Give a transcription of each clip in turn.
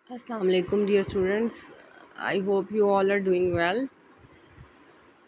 Assalamu alaikum dear students. I hope you all are doing well.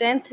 10th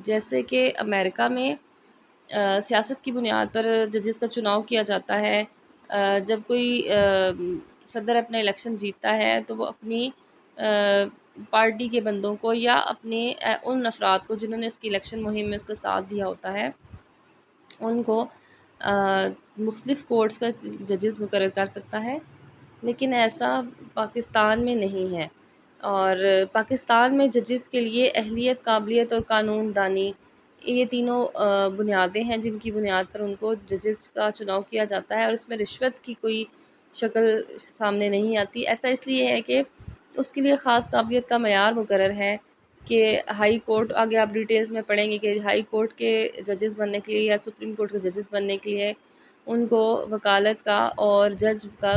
جیسے کہ امریکہ میں سیاست کی بنیاد پر ججز کا چناؤ کیا جاتا ہے۔ جب کوئی صدر اپنا الیکشن جیتتا ہے تو وہ اپنی پارٹی کے بندوں کو یا اپنے ان افراد کو جنہوں نے اس کی الیکشن مہم میں اس کا ساتھ دیا ہوتا ہے، ان کو مختلف کورٹس کا ججز مقرر کر سکتا ہے، لیکن ایسا پاکستان میں نہیں ہے۔ اور پاکستان میں ججز کے لیے اہلیت، قابلیت اور قانون دانی، یہ تینوں بنیادیں ہیں جن کی بنیاد پر ان کو ججز کا چناؤ کیا جاتا ہے، اور اس میں رشوت کی کوئی شکل سامنے نہیں آتی۔ ایسا اس لیے ہے کہ اس کے لیے خاص قابلیت کا معیار مقرر ہے کہ ہائی کورٹ، آگے آپ ڈیٹیلز میں پڑھیں گے کہ ہائی کورٹ کے ججز بننے کے لیے یا سپریم کورٹ کے ججز بننے کے لیے ان کو وکالت کا اور جج کا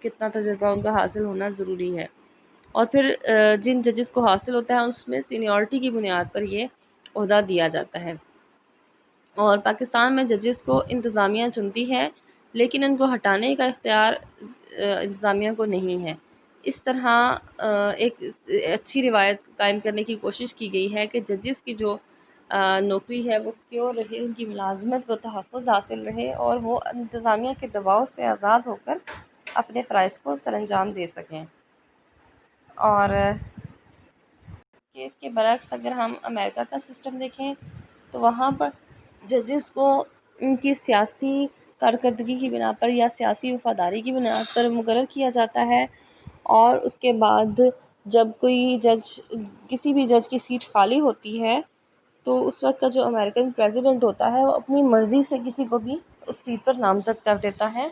کتنا تجربہ ان کا حاصل ہونا ضروری ہے، اور پھر جن ججز کو حاصل ہوتا ہے اس میں سینیورٹی کی بنیاد پر یہ عہدہ دیا جاتا ہے۔ اور پاکستان میں ججز کو انتظامیہ چنتی ہے، لیکن ان کو ہٹانے کا اختیار انتظامیہ کو نہیں ہے۔ اس طرح ایک اچھی روایت قائم کرنے کی کوشش کی گئی ہے کہ ججز کی جو نوکری ہے وہ سیکیور رہے، ان کی ملازمت کو تحفظ حاصل رہے، اور وہ انتظامیہ کے دباؤ سے آزاد ہو کر اپنے فرائض کو سر انجام دے سکیں۔ اور کہ اس کے برعکس اگر ہم امریکہ کا سسٹم دیکھیں تو وہاں پر ججز کو ان کی سیاسی کارکردگی کی بنا پر یا سیاسی وفاداری کی بنیاد پر مقرر کیا جاتا ہے، اور اس کے بعد جب کوئی جج، کسی بھی جج کی سیٹ خالی ہوتی ہے تو اس وقت کا جو امریکن پریزیڈنٹ ہوتا ہے وہ اپنی مرضی سے کسی کو بھی اس سیٹ پر نامزد کر دیتا ہے،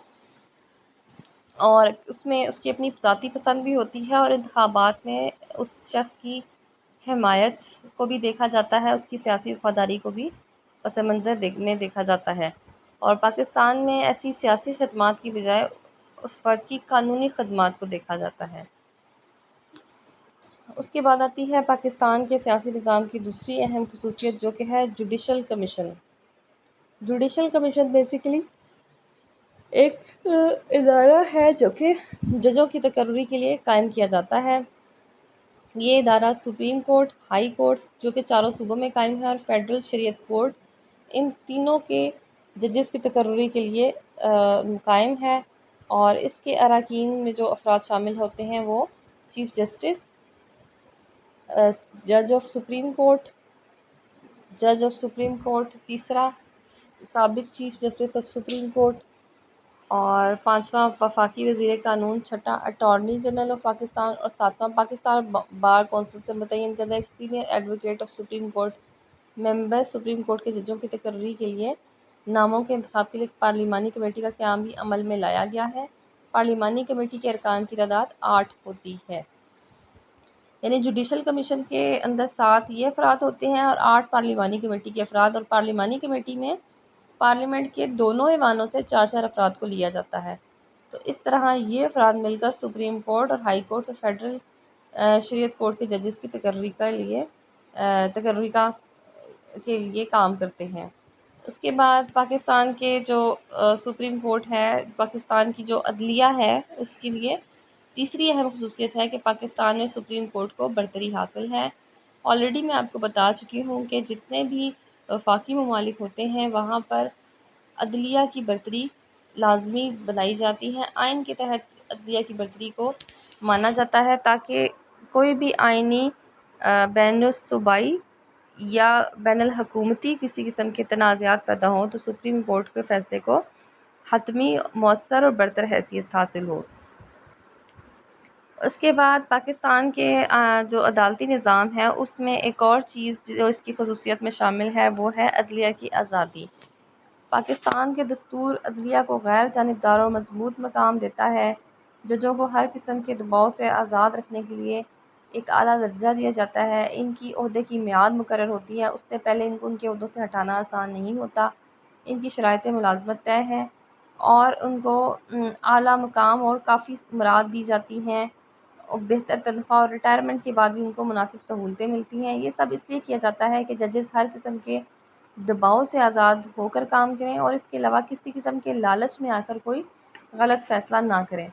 اور اس میں اس کی اپنی ذاتی پسند بھی ہوتی ہے، اور انتخابات میں اس شخص کی حمایت کو بھی دیکھا جاتا ہے، اس کی سیاسی وفاداری کو بھی پس منظر میں دیکھا جاتا ہے۔ اور پاکستان میں ایسی سیاسی خدمات کی بجائے اس فرد کی قانونی خدمات کو دیکھا جاتا ہے۔ اس کے بعد آتی ہے پاکستان کے سیاسی نظام کی دوسری اہم خصوصیت، جو کہ ہے judicial commission. Judicial commission basically ایک ادارہ ہے جو کہ ججوں کی تقرری کے لیے قائم کیا جاتا ہے۔ یہ ادارہ سپریم کورٹ، ہائی کورٹس جو کہ چاروں صوبوں میں قائم ہے، اور فیڈرل شریعت کورٹ، ان تینوں کے ججز کی تقرری کے لیے قائم ہے، اور اس کے اراکین میں جو افراد شامل ہوتے ہیں وہ چیف جسٹس، جج آف سپریم کورٹ، جج آف سپریم کورٹ تیسرا، سابق chief justice of supreme court, اور پانچواں وفاقی وزیر قانون، چھٹا اٹارنی جنرل آف پاکستان، اور ساتواں پاکستان بار کونسل سے متعین کردہ ایک senior advocate of supreme court. Member supreme court کے ججوں کی تقرری کے لیے ناموں کے انتخاب کے لیے ایک پارلیمانی کمیٹی کا قیام بھی عمل میں لایا گیا ہے۔ پارلیمانی کمیٹی کے ارکان کی تعداد 8 ہوتی ہے، یعنی جوڈیشل کمیشن کے اندر 7 یہ افراد ہوتے ہیں اور 8 پارلیمانی کمیٹی کے افراد، اور پارلیمانی کمیٹی میں پارلیمنٹ کے دونوں ایوانوں سے 4 افراد کو لیا جاتا ہے۔ تو اس طرح یہ افراد مل کر سپریم کورٹ اور ہائی کورٹ اور فیڈرل شریعت کورٹ کے ججز کی تقرری کے لیے کام کرتے ہیں۔ اس کے بعد پاکستان کے جو سپریم کورٹ ہے، پاکستان کی جو عدلیہ ہے، اس کے لیے تیسری اہم خصوصیت ہے کہ پاکستان میں سپریم کورٹ کو برتری حاصل ہے۔ آلریڈی میں آپ کو بتا چکی ہوں کہ جتنے بھی وفاقی ممالک ہوتے ہیں وہاں پر عدلیہ کی برتری لازمی بنائی جاتی ہے، آئین کے تحت عدلیہ کی برتری کو مانا جاتا ہے، تاکہ کوئی بھی آئینی بین الصوبائی یا بین الحکومتی کسی قسم کے تنازعات پیدا ہوں تو سپریم کورٹ کے فیصلے کو حتمی، مؤثر اور برتر حیثیت حاصل ہو۔ اس کے بعد پاکستان کے جو عدالتی نظام ہے اس میں ایک اور چیز جو اس کی خصوصیت میں شامل ہے وہ ہے عدلیہ کی آزادی۔ پاکستان کے دستور عدلیہ کو غیر جانبدار اور مضبوط مقام دیتا ہے۔ ججوں کو ہر قسم کے دباؤ سے آزاد رکھنے کے لیے ایک اعلیٰ درجہ دیا جاتا ہے۔ ان کی عہدے کی میعاد مقرر ہوتی ہے، اس سے پہلے ان کو ان کے عہدوں سے ہٹانا آسان نہیں ہوتا۔ ان کی شرائط ملازمت طے ہے، اور ان کو اعلیٰ مقام اور کافی مراد دی جاتی ہیں، اور بہتر تنخواہ اور ریٹائرمنٹ کے بعد بھی ان کو مناسب سہولتیں ملتی ہیں۔ یہ سب اس لیے کیا جاتا ہے کہ ججز ہر قسم کے دباؤ سے آزاد ہو کر کام کریں، اور اس کے علاوہ کسی قسم کے لالچ میں آ کر کوئی غلط فیصلہ نہ کریں۔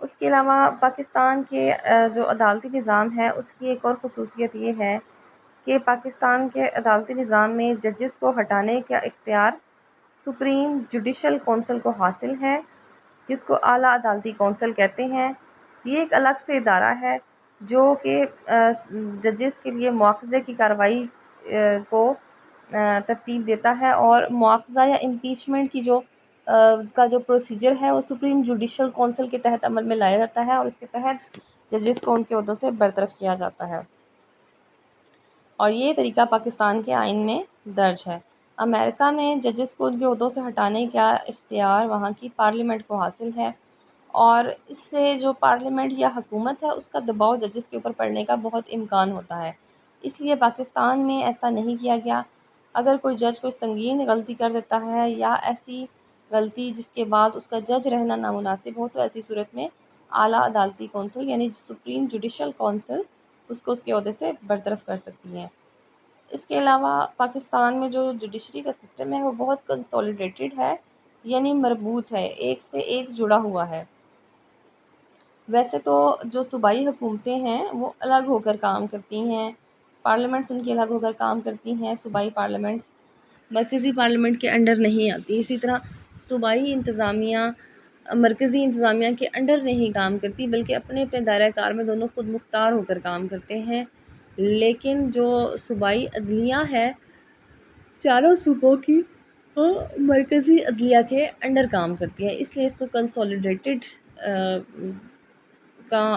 اس کے علاوہ پاکستان کے جو عدالتی نظام ہے اس کی ایک اور خصوصیت یہ ہے کہ پاکستان کے عدالتی نظام میں ججز کو ہٹانے کا اختیار سپریم جوڈیشل کونسل کو حاصل ہے، جس کو اعلیٰ عدالتی کونسل کہتے ہیں۔ یہ ایک الگ سے ادارہ ہے جو کہ ججز کے لیے مواخذے کی کارروائی کو ترتیب دیتا ہے، اور مواخذہ یا امپیچمنٹ کی کا جو پروسیجر ہے وہ سپریم جوڈیشل کونسل کے تحت عمل میں لایا جاتا ہے، اور اس کے تحت ججز کو ان کے عہدوں سے برطرف کیا جاتا ہے، اور یہ طریقہ پاکستان کے آئین میں درج ہے۔ امریکہ میں ججز کو ان کے عہدوں سے ہٹانے کا اختیار وہاں کی پارلیمنٹ کو حاصل ہے، اور اس سے جو پارلیمنٹ یا حکومت ہے اس کا دباؤ ججز کے اوپر پڑنے کا بہت امکان ہوتا ہے۔ اس لیے پاکستان میں ایسا نہیں کیا گیا۔ اگر کوئی جج کوئی سنگین غلطی کر دیتا ہے یا ایسی غلطی جس کے بعد اس کا جج رہنا نامناسب ہو، تو ایسی صورت میں اعلیٰ عدالتی کونسل یعنی سپریم جوڈیشل کونسل اس کو اس کے عہدے سے برطرف کر سکتی ہے۔ اس کے علاوہ پاکستان میں جو جوڈیشری کا سسٹم ہے وہ بہت کنسولیڈیٹڈ ہے، یعنی مربوط ہے، ایک سے ایک جڑا ہوا ہے۔ ویسے تو جو صوبائی حکومتیں ہیں وہ الگ ہو کر کام کرتی ہیں، پارلیمنٹس ان کی الگ ہو کر کام کرتی ہیں، صوبائی پارلیمنٹس مرکزی پارلیمنٹ کے انڈر نہیں آتی۔ اسی طرح صوبائی انتظامیہ مرکزی انتظامیہ کے انڈر نہیں کام کرتی، بلکہ اپنے اپنے دائرہ کار میں دونوں خود مختار ہو کر کام کرتے ہیں۔ لیکن جو صوبائی عدلیہ ہے چاروں صوبوں کی وہ مرکزی عدلیہ کے انڈر کام کرتی ہے، اس لیے اس کو کنسولیڈیٹڈ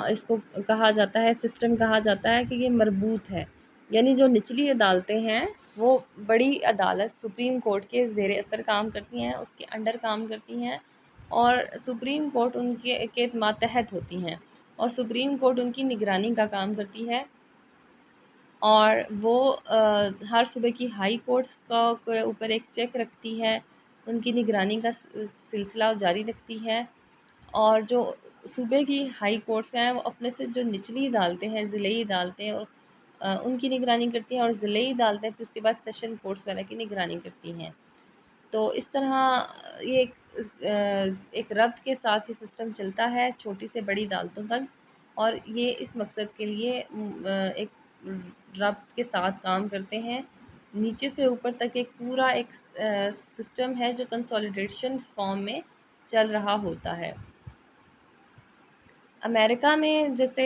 اس کو کہا جاتا ہے، سسٹم کہا جاتا ہے کہ یہ مربوط ہے، یعنی جو نچلی عدالتیں ہیں وہ بڑی عدالت سپریم کورٹ کے زیر اثر کام کرتی ہیں، اس کے انڈر کام کرتی ہیں، اور سپریم کورٹ ان کے ماتحت ہوتی ہیں، اور سپریم کورٹ ان کی نگرانی کا کام کرتی ہے، اور وہ ہر صوبے کی ہائی کورٹس کے اوپر ایک چیک رکھتی ہے، ان کی نگرانی کا سلسلہ جاری رکھتی ہے، اور جو صوبے کی ہائی کورٹس ہیں وہ اپنے سے جو نچلی عدالتیں ہیں ضلعی عدالتیں ان کی نگرانی کرتی ہیں، اور ضلعی عدالتیں پھر اس کے بعد سیشن کورٹس وغیرہ کی نگرانی کرتی ہیں۔ تو اس طرح یہ ایک ربط کے ساتھ یہ سسٹم چلتا ہے چھوٹی سے بڑی عدالتوں تک، اور یہ اس مقصد کے لیے ایک ربط کے ساتھ کام کرتے ہیں۔ نیچے سے اوپر تک ایک پورا ایک سسٹم ہے جو کنسولیڈیشن فارم میں چل رہا ہوتا ہے۔ امریکہ میں جیسے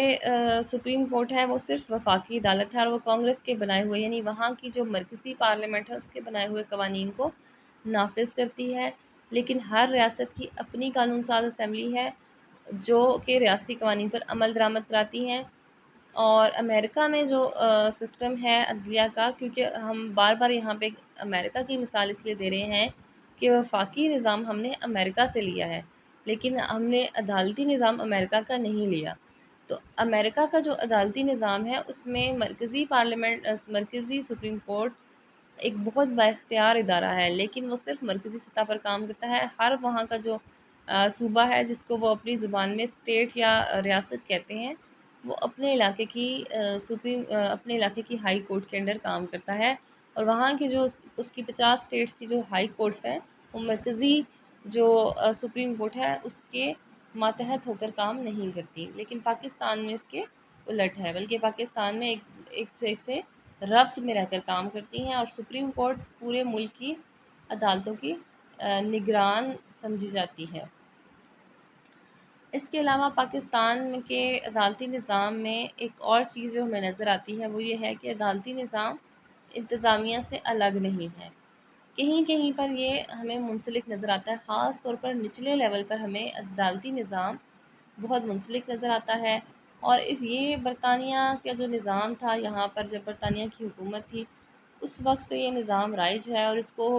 سپریم کورٹ ہے وہ صرف وفاقی عدالت ہے، اور وہ کانگریس کے بنائے ہوئے یعنی وہاں کی جو مرکزی پارلیمنٹ ہے اس کے بنائے ہوئے قوانین کو نافذ کرتی ہے، لیکن ہر ریاست کی اپنی قانون ساز اسمبلی ہے جو کہ ریاستی قوانین پر عمل درآمد کراتی ہیں۔ اور امریکہ میں جو سسٹم ہے عدلیہ کا، کیونکہ ہم بار بار یہاں پہ امریکہ کی مثال اس لیے دے رہے ہیں کہ وفاقی نظام ہم نے امریکہ سے لیا ہے، لیکن ہم نے عدالتی نظام امریکہ کا نہیں لیا۔ تو امریکہ کا جو عدالتی نظام ہے اس میں مرکزی پارلیمنٹ مرکزی سپریم کورٹ ایک بہت بااختیار ادارہ ہے، لیکن وہ صرف مرکزی سطح پر کام کرتا ہے۔ ہر وہاں کا جو صوبہ ہے جس کو وہ اپنی زبان میں اسٹیٹ یا ریاست کہتے ہیں، وہ اپنے علاقے کی اپنے علاقے کی ہائی کورٹ کے انڈر کام کرتا ہے، اور وہاں کی جو اس کی 50 اسٹیٹس کی جو ہائی کورٹس ہیں وہ مرکزی جو سپریم کورٹ ہے اس کے ماتحت ہو کر کام نہیں کرتی۔ لیکن پاکستان میں اس کے الٹ ہے، بلکہ پاکستان میں ایک سے ربط میں رہ کر کام کرتی ہیں، اور سپریم کورٹ پورے ملک کی عدالتوں کی نگران سمجھی جاتی ہے۔ اس کے علاوہ پاکستان کے عدالتی نظام میں ایک اور چیز جو ہمیں نظر آتی ہے وہ یہ ہے کہ عدالتی نظام انتظامیہ سے الگ نہیں ہے، کہیں کہیں پر یہ ہمیں منسلک نظر آتا ہے، خاص طور پر نچلے لیول پر ہمیں عدالتی نظام بہت منسلک نظر آتا ہے۔ اور یہ برطانیہ کا جو نظام تھا یہاں پر جب برطانیہ کی حکومت تھی اس وقت سے یہ نظام رائج ہے، اور اس کو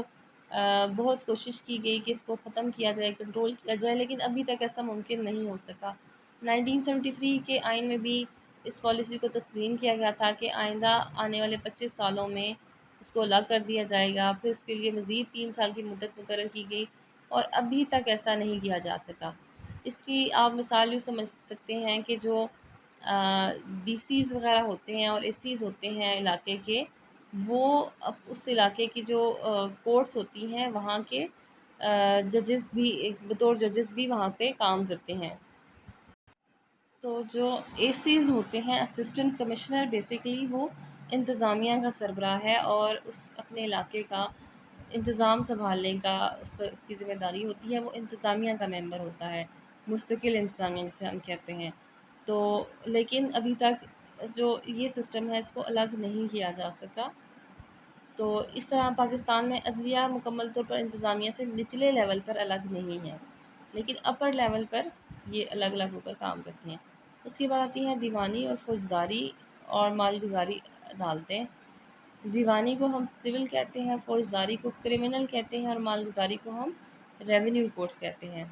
بہت کوشش کی گئی کہ اس کو ختم کیا جائے، کنٹرول کیا جائے، لیکن ابھی تک ایسا ممکن نہیں ہو سکا۔ 1973 کے آئین میں بھی اس پالیسی کو تسلیم کیا گیا تھا کہ آئندہ آنے والے 25 سالوں میں اس کو الگ کر دیا جائے گا، پھر اس کے لیے مزید 3 سال کی مدت مقرر کی گئی، اور ابھی تک ایسا نہیں کیا جا سکا۔ اس کی آپ مثال یوں سمجھ سکتے ہیں کہ جو ڈی سیز وغیرہ ہوتے ہیں اور اے سیز ہوتے ہیں علاقے کے، وہ اس علاقے کی جو کورٹس ہوتی ہیں وہاں کے ججز بھی بطور ججز بھی وہاں پہ کام کرتے ہیں۔ تو جو اے سیز ہوتے ہیں اسسٹنٹ کمشنر بیسیکلی وہ انتظامیہ کا سربراہ ہے اور اس اپنے علاقے کا انتظام سنبھالنے کا اس کی ذمہ داری ہوتی ہے، وہ انتظامیہ کا ممبر ہوتا ہے، مستقل انتظامیہ جسے ہم کہتے ہیں۔ تو لیکن ابھی تک جو یہ سسٹم ہے اس کو الگ نہیں کیا جا سکا۔ تو اس طرح پاکستان میں عدلیہ مکمل طور پر انتظامیہ سے نچلے لیول پر الگ نہیں ہے، لیکن اپر لیول پر یہ الگ الگ ہو کر کام کرتی ہیں۔ اس کے بعد آتی ہیں دیوانی اور فوجداری اور مالگزاری عدالتیں۔ دیوانی کو ہم سول کہتے ہیں، فوجداری کو کرمنل کہتے ہیں اور مالگزاری کو ہم ریونیو کورٹس کہتے ہیں۔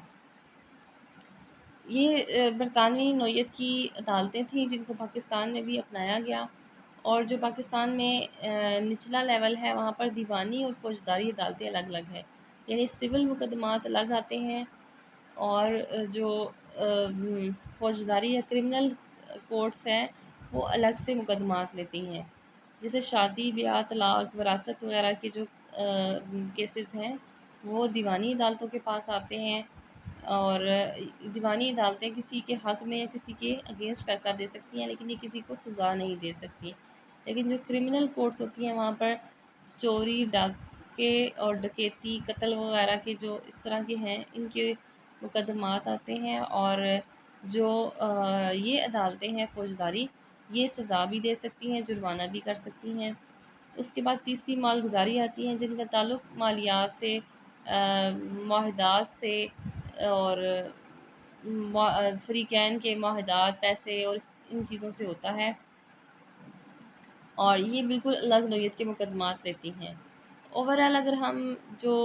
یہ برطانوی نوعیت کی عدالتیں تھیں جن کو پاکستان میں بھی اپنایا گیا، اور جو پاکستان میں نچلا لیول ہے وہاں پر دیوانی اور فوجداری عدالتیں الگ الگ ہیں، یعنی سول مقدمات الگ آتے ہیں اور جو فوجداری یا کرمنل کورٹس ہیں وہ الگ سے مقدمات لیتی ہیں، جیسے شادی بیاہ طلاق وراثت وغیرہ کے جو کیسز ہیں وہ دیوانی عدالتوں کے پاس آتے ہیں، اور دیوانی عدالتیں کسی کے حق میں یا کسی کے اگینسٹ فیصلہ دے سکتی ہیں لیکن یہ کسی کو سزا نہیں دے سکتی۔ لیکن جو کرمنل کورٹس ہوتی ہیں وہاں پر چوری ڈاکے اور ڈکیتی قتل وغیرہ کے جو اس طرح کے ہیں ان کے مقدمات آتے ہیں، اور جو یہ عدالتیں ہیں فوجداری یہ سزا بھی دے سکتی ہیں، جرمانہ بھی کر سکتی ہیں۔ اس کے بعد تیسری مالگزاری آتی ہیں جن کا تعلق مالیات سے، معاہدات سے اور فریقین کے معاہدات پیسے اور ان چیزوں سے ہوتا ہے، اور یہ بالکل الگ نوعیت کے مقدمات لیتی ہیں۔ اوورآل اگر ہم جو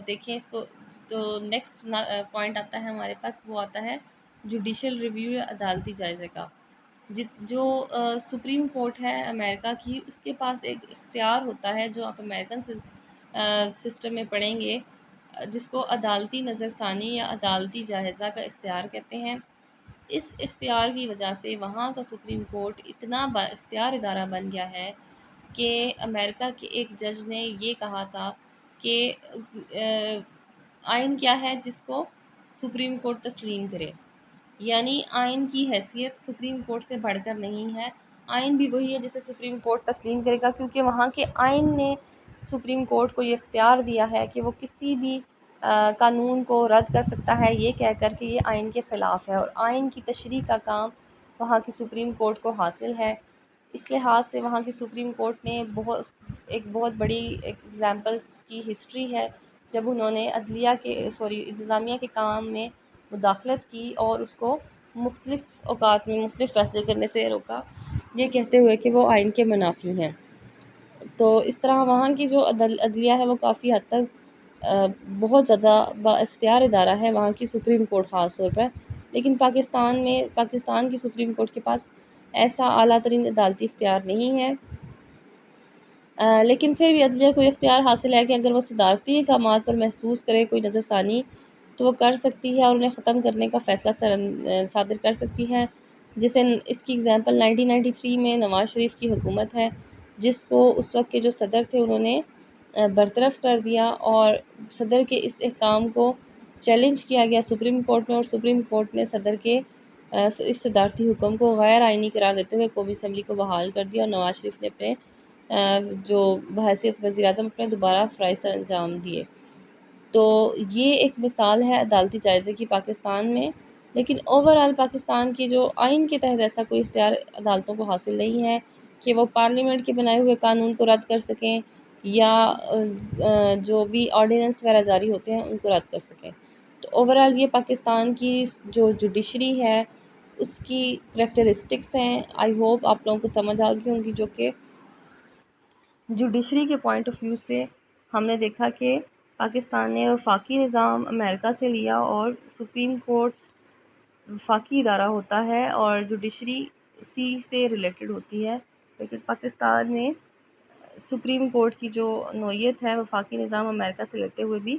دیکھیں اس کو، تو نیکسٹ پوائنٹ آتا ہے ہمارے پاس، وہ آتا ہے جوڈیشل ریویو یا عدالتی جائزے کا۔ جو سپریم کورٹ ہے امریکہ کی، اس کے پاس ایک اختیار ہوتا ہے جو آپ امریکن سسٹم میں پڑھیں گے، جس کو عدالتی نظر ثانی یا عدالتی جائزہ کا اختیار کہتے ہیں۔ اس اختیار کی وجہ سے وہاں کا سپریم کورٹ اتنا با اختیار ادارہ بن گیا ہے کہ امریکہ کے ایک جج نے یہ کہا تھا کہ آئین کیا ہے جس کو سپریم کورٹ تسلیم کرے، یعنی آئین کی حیثیت سپریم کورٹ سے بڑھ کر نہیں ہے، آئین بھی وہی ہے جسے سپریم کورٹ تسلیم کرے گا، کیونکہ وہاں کے آئین نے سپریم کورٹ کو یہ اختیار دیا ہے کہ وہ کسی بھی قانون کو رد کر سکتا ہے یہ کہہ کر کہ یہ آئین کے خلاف ہے، اور آئین کی تشریح کا کام وہاں کی سپریم کورٹ کو حاصل ہے۔ اس لحاظ سے وہاں کی سپریم کورٹ نے ایک بہت بڑی ایگزامپلس کی ہسٹری ہے جب انہوں نے انتظامیہ کے کام میں مداخلت کی اور اس کو مختلف اوقات میں مختلف فیصلے کرنے سے روکا، یہ کہتے ہوئے کہ وہ آئین کے منافی ہیں۔ تو اس طرح وہاں کی جو عدلیہ ہے وہ کافی حد تک بہت زیادہ با اختیار ادارہ ہے وہاں کی سپریم کورٹ خاص طور پر، لیکن پاکستان کی سپریم کورٹ کے پاس ایسا اعلیٰ ترین عدالتی اختیار نہیں ہے، لیکن پھر بھی عدلیہ کو اختیار حاصل ہے کہ اگر وہ صدارتی احکامات پر محسوس کرے کوئی نظر ثانی تو وہ کر سکتی ہے اور انہیں ختم کرنے کا فیصلہ صادر کر سکتی ہے، جسے اس کی اگزامپل 1993 میں نواز شریف کی حکومت ہے، جس کو اس وقت کے جو صدر تھے انہوں نے برطرف کر دیا، اور صدر کے اس احکام کو چیلنج کیا گیا سپریم کورٹ میں، اور سپریم کورٹ نے صدر کے اس صدارتی حکم کو غیر آئینی قرار دیتے ہوئے قومی اسمبلی کو بحال کر دیا، اور نواز شریف نے اپنے جو بحیثیت وزیر اعظم اپنے دوبارہ فرائض سر انجام دیے۔ تو یہ ایک مثال ہے عدالتی جائزے کی پاکستان میں، لیکن اوورآل پاکستان کی جو آئین کے تحت ایسا کوئی اختیار عدالتوں کو حاصل نہیں ہے کہ وہ پارلیمنٹ کے بنائے ہوئے قانون کو رد کر سکیں یا جو بھی آرڈیننس وغیرہ جاری ہوتے ہیں ان کو رد کر سکیں۔ تو اوورآل یہ پاکستان کی جو جوڈیشری ہے اس کی کریکٹرسٹکس ہیں، آئی ہوپ آپ لوگوں کو سمجھ آ گئی ہوں گی، جو کہ جوڈیشری کے پوائنٹ آف ویو سے ہم نے دیکھا کہ پاکستان نے وفاقی نظام امریکہ سے لیا، اور سپریم کورٹ وفاقی ادارہ ہوتا ہے اور جوڈیشری اسی سے ریلیٹڈ ہوتی ہے، لیکن پاکستان میں سپریم کورٹ کی جو نوعیت ہے وفاقی نظام امریکہ سے لیتے ہوئے بھی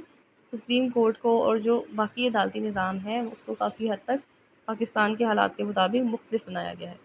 سپریم کورٹ کو اور جو باقی عدالتی نظام ہے اس کو کافی حد تک پاکستان کے حالات کے مطابق مختلف بنایا گیا ہے۔